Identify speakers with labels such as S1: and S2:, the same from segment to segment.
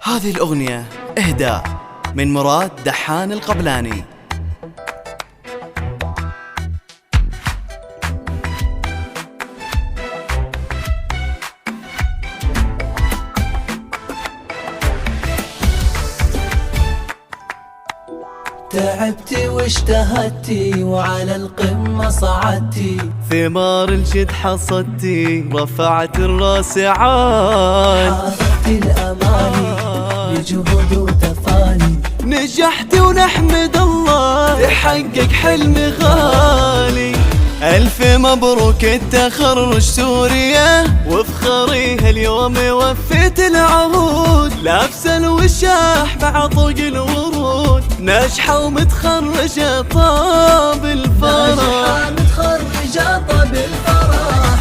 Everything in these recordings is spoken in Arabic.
S1: هذه الأغنية إهداء من مراد دحان القبلاني.
S2: تعبتي واجتهدتي وعلى القمة صعدتي،
S1: ثمار الجد حصدتي رفعت الراس عال،
S2: حافظتي الأماني بجهود وتفاني،
S1: نجحتي ونحمد الله تحقق حلم غالي. ألف مبروك التخرج سوريا، وافخريها اليوم وفيت العهود، لابسة الوشاح مع طوق الورود، ناجحة ومتخرجة طاب الفرح،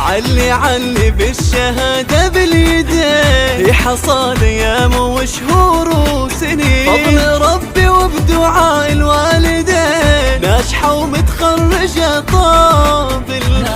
S1: علي بالشهادة باليدين، حصاد ايام وشهور وسنين، فضل ربي وبدعاء الوالدين، ناجحة ومتخرجة طاب الفرح.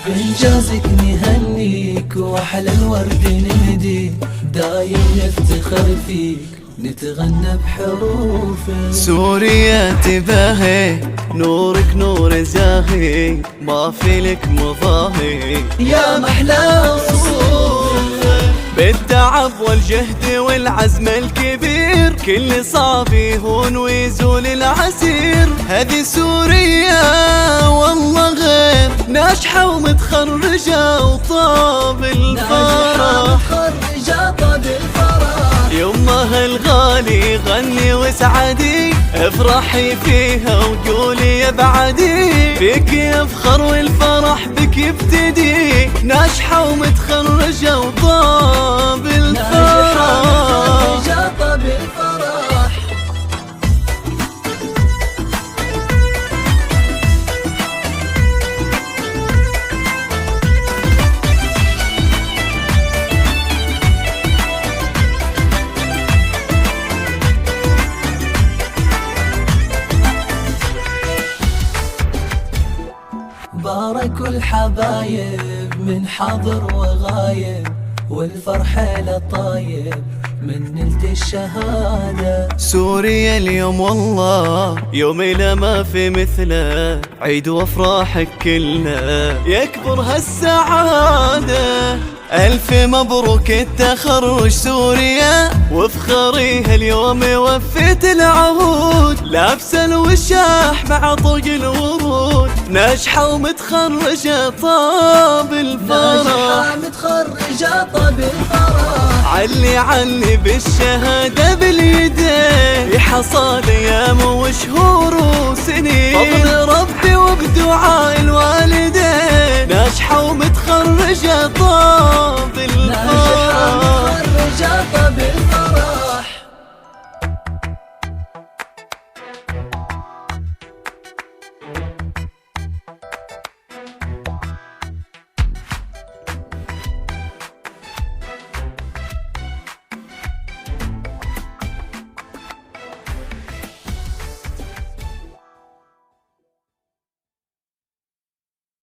S2: بإنجازك نهنيك وأحلى الورد نهديك، دايم نفتخر فيك نتغنى بحروفك.
S1: سوريا تباهي نورك نور زاهي، ما في لك مضاهي
S2: يا محلى وصوفك،
S1: بالتعب والجهد والعزم الكبير، كل صعب يهون ويزول العسير. هذه سوريا والله غير، ناجحة ومتخرجة وطاب الفرح، يمها الغالي غني واسعدي، افرحي فيها وقولي يا بعدي، فيك يفخر والفرح بك يبتدي، ناجحة ومتخرجة وطاب الفرح.
S2: باركوا الحبايب من حاضر وغايب، والفرحة لطايب من نلت الشهادة.
S1: سوريا اليوم والله يومي لا ما في مثله، عيد وافراحك كلنا يكبر هالسعادة. ألف مبروك التخرج سوريا، وافخريها اليوم وفيت العهود، لابسة الوشاح مع طوق الورود، ناجحة ومتخرجة طاب الفرح، علي بالشهادة باليدين، حصاد ايام وشهور وسنين، فضل ربي وبدعاء الوالدين، ناجحة ومتخرجة طاب الفرح.